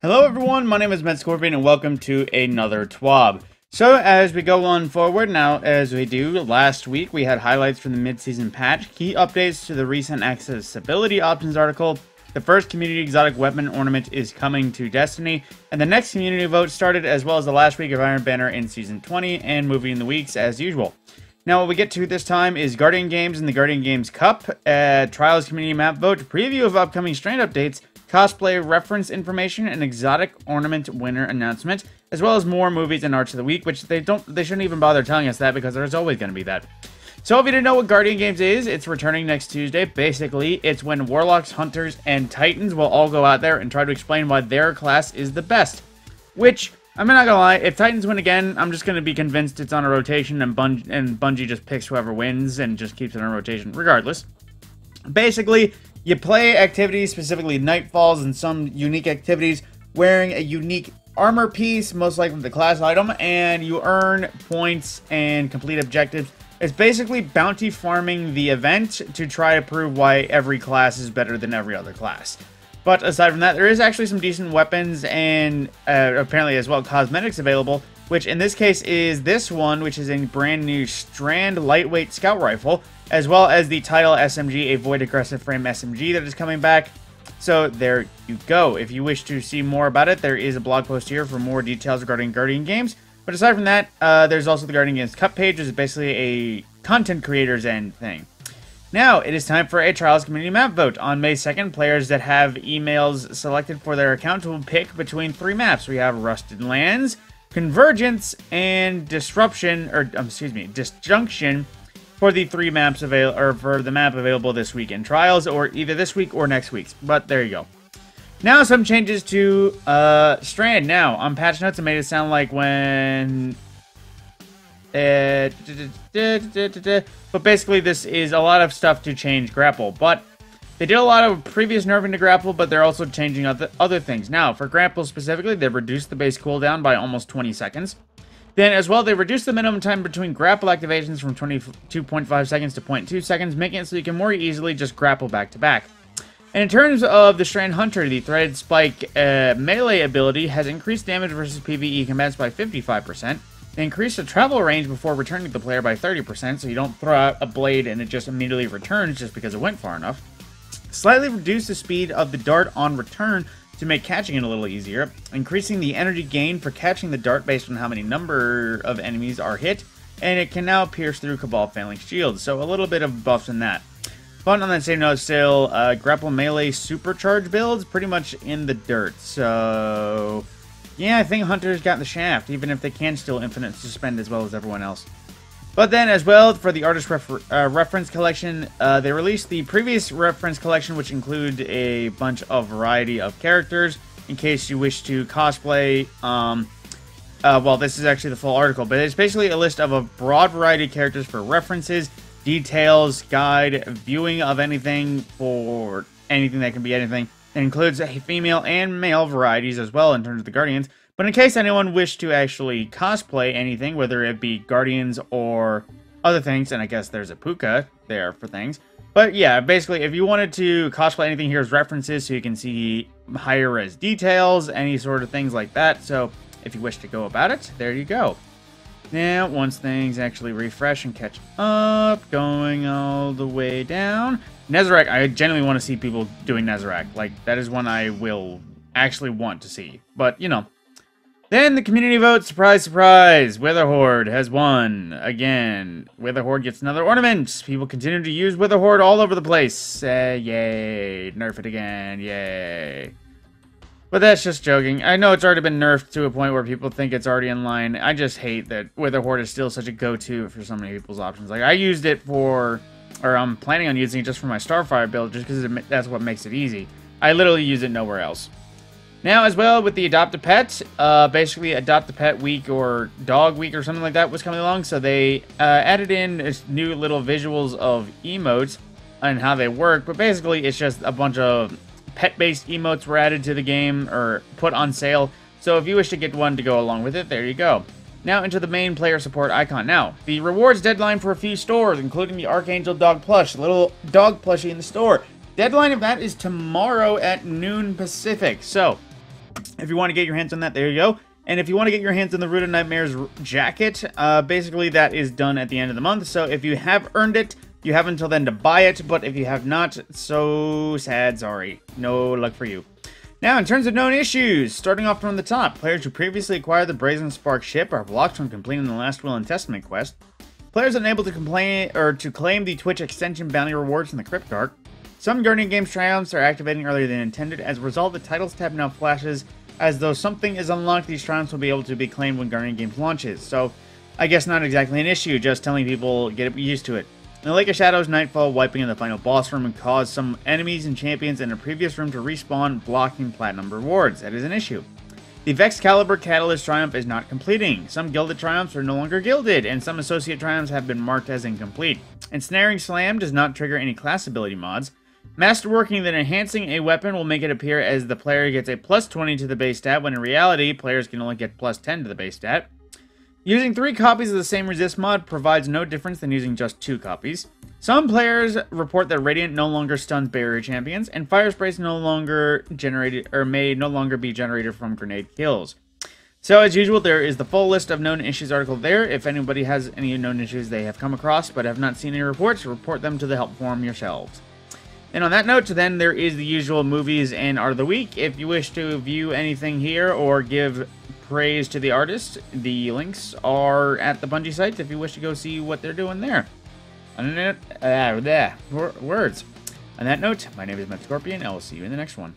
Hello everyone, my name is Med Scorpion and welcome to another TWAB. So as we go on forward now, as we do, last week we had highlights from the mid-season patch, key updates to the recent accessibility options article, the first community exotic weapon ornament is coming to Destiny, and the next community vote started, as well as the last week of Iron Banner in Season 20 and moving in the weeks as usual. Now what we get to this time is Guardian Games and the Guardian Games Cup, Trials community map vote, preview of upcoming Strand updates, cosplay reference information, and exotic ornament winner announcement, as well as more movies and arts of the week, which they shouldn't even bother telling us that because there's always going to be that. So if you didn't know what Guardian Games is, it's returning next Tuesday. Basically, it's when Warlocks, Hunters, and Titans will all go out there and try to explain why their class is the best. Which, I'm not gonna lie, if Titans win again, I'm just gonna be convinced it's on a rotation and Bungie just picks whoever wins and just keeps it on rotation regardless. Basically, you play activities, specifically Nightfalls and some unique activities, wearing a unique armor piece, most likely the class item, and you earn points and complete objectives. It's basically bounty farming the event to try to prove why every class is better than every other class. But aside from that, there is actually some decent weapons and apparently as well cosmetics available, which in this case is this one, which is a brand new Strand lightweight scout rifle, as well as the Title SMG, a void aggressive frame SMG that is coming back. So there you go. If you wish to see more about it, there is a blog post here for more details regarding Guardian Games. But aside from that, there's also the Guardian Games Cup page, which is basically a content creator's end thing. Now, it is time for a Trials Community Map vote. On May 2nd, players that have emails selected for their account will pick between three maps. We have Rusted Lands, Convergence, and Disruption, or excuse me, Disjunction for the three maps for the map available this week in Trials, or either this week or next week's. But there you go. Now some changes to Strand. Now, on patch notes, it made it sound like when... but basically this is a lot of stuff to change grapple. But they did a lot of previous nerfing to grapple, but they're also changing other things. Now, for grapple specifically, they've reduced the base cooldown by almost 20 seconds. Then, as well, they reduced the minimum time between grapple activations from 22.5 seconds to 0.2 seconds, making it so you can more easily just grapple back to back. And in terms of the Strand Hunter, the Threaded Spike melee ability has increased damage versus PvE combats by 55%. They increased the travel range before returning to the player by 30%, so you don't throw out a blade and it just immediately returns just because it went far enough. Slightly reduced the speed of the dart on return to make catching it a little easier, increasing the energy gain for catching the dart based on how many number of enemies are hit, and it can now pierce through Cabal Phalanx shields, so a little bit of buffs in that. But on that same note still, grapple melee supercharge builds pretty much in the dirt, so yeah, I think Hunter's got the shaft, even if they can still infinite suspend as well as everyone else. But then, as well, for the artist reference collection, they released the previous reference collection, which include a bunch of variety of characters, in case you wish to cosplay. Well, this is actually the full article, but it's basically a list of a broad variety of characters for references, details, guide, viewing of anything, for anything that can be anything. It includes female and male varieties as well in terms of the Guardians. But in case anyone wished to actually cosplay anything, whether it be Guardians or other things, and I guess there's a Puka there for things. But yeah, basically, if you wanted to cosplay anything, here's references so you can see higher res details, any sort of things like that. So if you wish to go about it, there you go. Now, once things actually refresh and catch up, going all the way down. Nezarec, I genuinely want to see people doing Nezarec. Like, that is one I will actually want to see. But, you know. Then the community vote, surprise, surprise, Witherhoard has won. Again, Witherhoard gets another ornament. People continue to use Witherhoard all over the place. Yay. Nerf it again. Yay. But that's just joking. I know it's already been nerfed to a point where people think it's already in line. I just hate that Witherhoard is still such a go-to for so many people's options. Like, I used it for, or I'm planning on using it just for my Starfire build, just because that's what makes it easy. I literally use it nowhere else. Now, as well, with the Adopt a Pet, basically Adopt a Pet Week or Dog Week or something like that was coming along, so they added in new little visuals of emotes and how they work, but basically it's just a bunch of pet-based emotes were added to the game, or put on sale, so if you wish to get one to go along with it, there you go. Now into the main player support icon. Now, the rewards deadline for a few stores, including the Archangel Dog Plush, little dog plushie in the store. Deadline of that is tomorrow at noon Pacific, so If you want to get your hands on that, there you go. And if you want to get your hands on the Root of Nightmares jacket, basically that is done at the end of the month. So if you have earned it, you have until then to buy it. But if you have not, so sad, sorry. No luck for you. Now, in terms of known issues, starting off from the top, players who previously acquired the Brazen Spark ship are blocked from completing the Last Will and Testament quest. Players unable to claim the Twitch extension bounty rewards in the Crypt Arc. Some Guardian Games triumphs are activating earlier than intended. As a result, the titles tab now flashes as though something is unlocked. These triumphs will be able to be claimed when Guardian Games launches. So, I guess not exactly an issue, just telling people get used to it. In the Lake of Shadows, Nightfall wiping in the final boss room and caused some enemies and champions in a previous room to respawn, blocking platinum rewards. That is an issue. The Vexcalibur Catalyst Triumph is not completing. Some Gilded Triumphs are no longer gilded, and some Associate Triumphs have been marked as incomplete. Ensnaring Slam does not trigger any class ability mods. Masterworking that enhancing a weapon will make it appear as the player gets a plus 20 to the base stat, when in reality, players can only get plus 10 to the base stat. Using 3 copies of the same resist mod provides no difference than using just 2 copies. Some players report that Radiant no longer stuns barrier champions, and Fire Sprays no longer generated or may no longer be generated from grenade kills. So as usual, there is the full list of known issues article there. If anybody has any known issues they have come across but have not seen any reports, report them to the help forum yourselves. And on that note, then there is the usual movies and art of the week. If you wish to view anything here or give praise to the artist, the links are at the Bungie site if you wish to go see what they're doing there. On that, words. On that note, my name is Matt Scorpion, and I will see you in the next one.